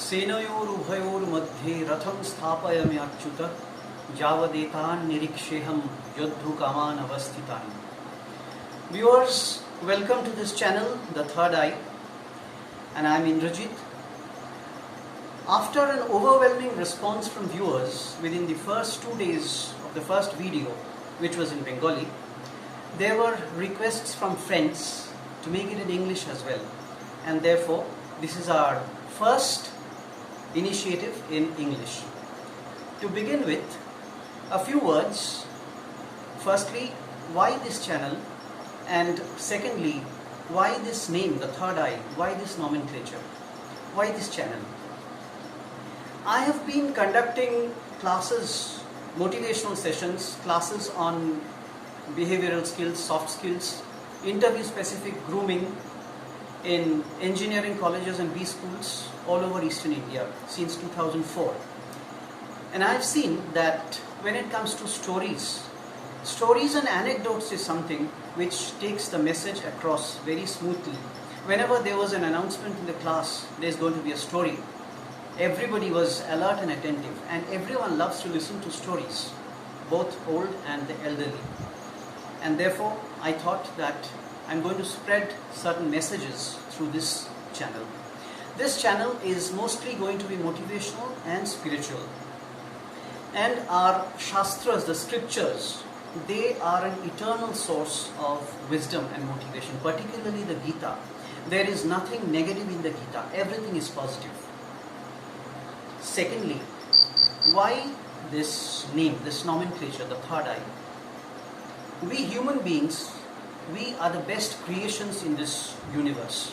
सेनयोरुभयोर्मध्ये रथं स्थापयाम्यच्युत यावदेतान् निरीक्षेऽहं योद्धुकामान् अवस्थितान्. Viewers, welcome to this channel, The Third Eye, and I am Indrajit. After an overwhelming response from viewers within the first 2 days of the first video, which was in Bengali, there were requests from friends to make it in English as well, and therefore this is our first initiative in English. To begin with, a few words. Firstly, why this channel? And secondly, why this name, The Third Eye? Why this nomenclature? Why this channel? I have been conducting classes, motivational sessions, classes on behavioral skills, soft skills, interview-specific grooming in engineering colleges and B schools all over Eastern India since 2004. And I've seen that when it comes to stories and anecdotes is something which takes the message across very smoothly. Whenever there was an announcement in the class, there's going to be a story. Everybody was alert and attentive, and everyone loves to listen to stories, both old and the elderly. And therefore, I thought that I'm going to spread certain messages through this channel. This channel is mostly going to be motivational and spiritual. And our Shastras, the scriptures, they are an eternal source of wisdom and motivation, particularly the Gita. There is nothing negative in the Gita, everything is positive. Secondly, why this name, this nomenclature, the third eye? We human beings, we are the best creations in this universe.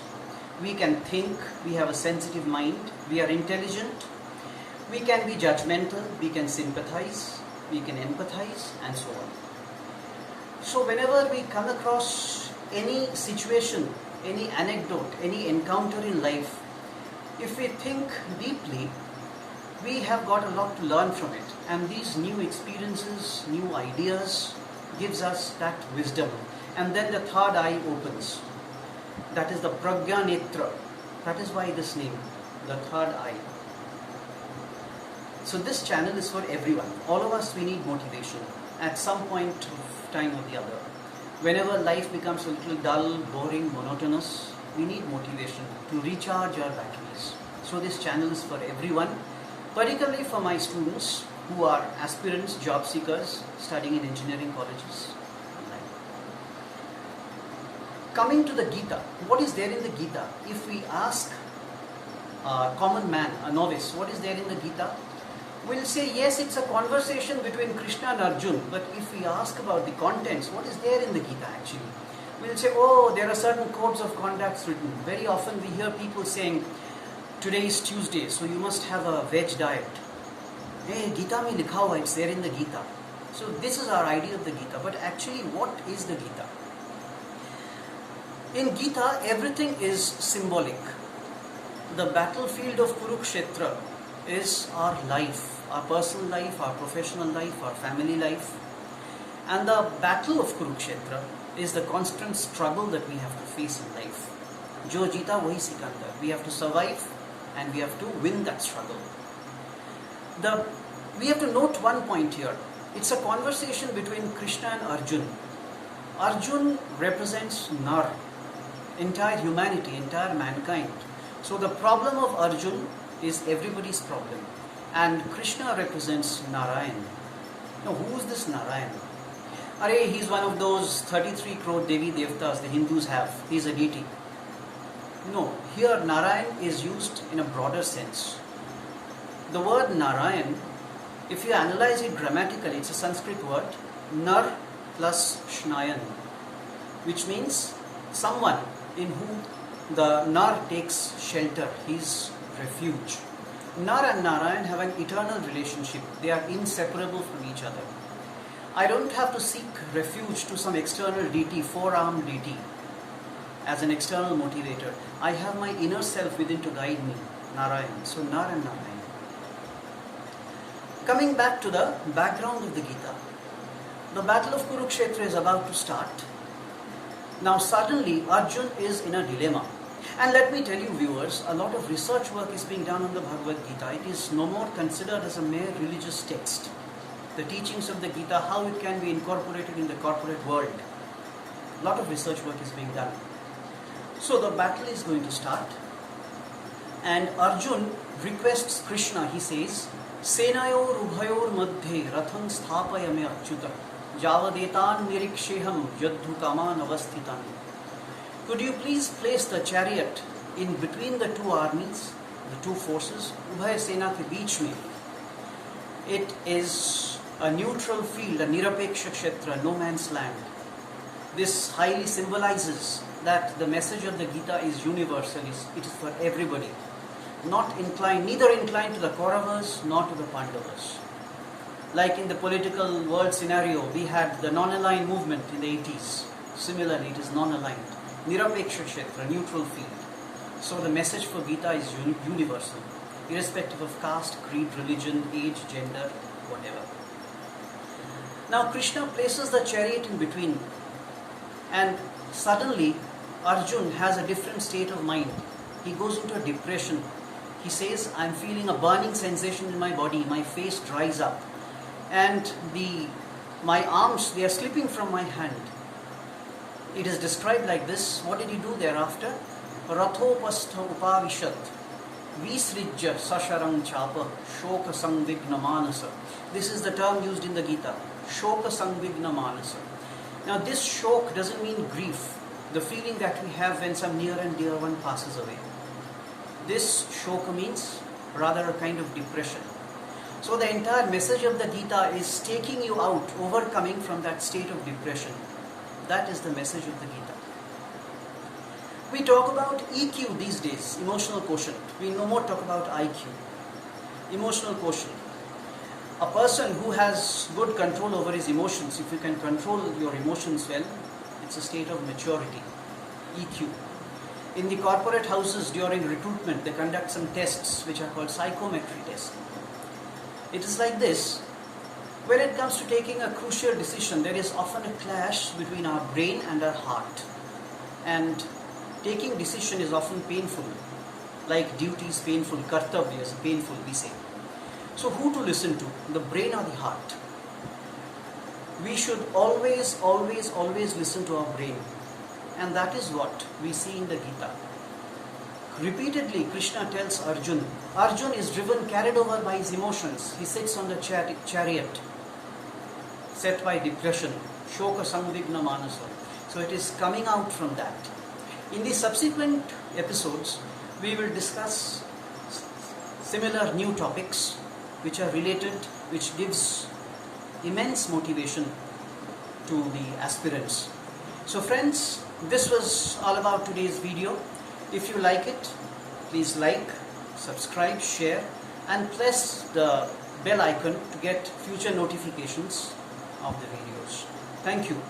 We can think, we have a sensitive mind, we are intelligent, we can be judgmental, we can sympathize, we can empathize, and so on. So whenever we come across any situation, any anecdote, any encounter in life, if we think deeply, we have got a lot to learn from it. And these new experiences, new ideas, gives us that wisdom. And then the third eye opens. That is the Pragya Netra. That is why this name, the third eye. So this channel is for everyone. All of us, we need motivation at some point of time or the other. Whenever life becomes a little dull, boring, monotonous, we need motivation to recharge our batteries. So this channel is for everyone, particularly for my students who are aspirants, job seekers, studying in engineering colleges. Coming to the Gita, what is there in the Gita? If we ask a common man, a novice, what is there in the Gita? We'll say, yes, it's a conversation between Krishna and Arjun. But if we ask about the contents, what is there in the Gita actually? We'll say, oh, there are certain codes of conduct written. Very often we hear people saying, today is Tuesday, so you must have a veg diet. Hey, Gita mein likha hua, it's there in the Gita. So this is our idea of the Gita. But actually, what is the Gita? In Gita, everything is symbolic. The battlefield of Kurukshetra is our life, our personal life, our professional life, our family life. And the battle of Kurukshetra is the constant struggle that we have to face in life. Jo jeeta wahi sikandar. We have to survive and we have to win that struggle. We have to note one point here. It's a conversation between Krishna and Arjun. Arjun represents Nar, entire humanity, entire mankind. So the problem of Arjun is everybody's problem. And Krishna represents Narayan. Now who is this Narayan? He's one of those 33 crore Devi Devtas the Hindus have. He's a deity. No, here Narayan is used in a broader sense. The word Narayan, if you analyze it grammatically, it's a Sanskrit word, Nar plus Shnayan, which means someone in whom the Nar takes shelter, his refuge. Nar and Narayan have an eternal relationship. They are inseparable from each other. I don't have to seek refuge to some external deity, four-armed deity, as an external motivator. I have my inner self within to guide me, Narayan. So Nar and Narayan. Coming back to the background of the Gita, the battle of Kurukshetra is about to start. Now suddenly Arjun is in a dilemma. And let me tell you viewers, a lot of research work is being done on the Bhagavad Gita. It is no more considered as a mere religious text. The teachings of the Gita, how it can be incorporated in the corporate world. A lot of research work is being done. So the battle is going to start. And Arjun requests Krishna, he says, Senayor ubhayor madhye ratham sthapayame achyuta javadetan niriksheham yadhu kaman avasthitan. Could you please place the chariot in between the two armies, the two forces, Ubhay Sena ke beech mein? It is a neutral field, a nirapeksha kshetra, no man's land. This highly symbolizes that the message of the Gita is universal, it is for everybody. Neither inclined to the Kauravas nor to the Pandavas. Like in the political world scenario, we had the non-aligned movement in the 80s. Similarly, it is non-aligned. Nirapeksha kshetra, neutral field. So the message for Gita is universal, irrespective of caste, creed, religion, age, gender, whatever. Now Krishna places the chariot in between, and suddenly Arjun has a different state of mind. He goes into a depression. He says, I'm feeling a burning sensation in my body, my face dries up, and my arms, they are slipping from my hand. It is described like this. What did he do thereafter? Rathopastha upavishat visrijya sasharam chapa shoka sangvigna manasa. This is the term used in the Gita. Shoka sangvigna manasa. Now this shok doesn't mean grief, the feeling that we have when some near and dear one passes away. This shoka means rather a kind of depression. So the entire message of the Gita is taking you out, overcoming from that state of depression. That is the message of the Gita. We talk about EQ these days, emotional quotient. We no more talk about IQ. Emotional quotient. A person who has good control over his emotions, if you can control your emotions well, it's a state of maturity. EQ. In the corporate houses during recruitment, they conduct some tests which are called psychometry tests. It is like this. When it comes to taking a crucial decision, there is often a clash between our brain and our heart. And taking decision is often painful. Like duty is painful, kartavya is painful, we say. So who to listen to, the brain or the heart? We should always listen to our brain. And that is what we see in the Gita. Repeatedly, Krishna tells Arjun. Arjun is carried over by his emotions. He sits on the chariot, set by depression, shoka sangvigna manasa. So it is coming out from that. In the subsequent episodes, we will discuss similar new topics which are related, which gives immense motivation to the aspirants. So friends, this was all about today's video. If you like it, please like, subscribe, share, and press the bell icon to get future notifications of the videos. Thank you.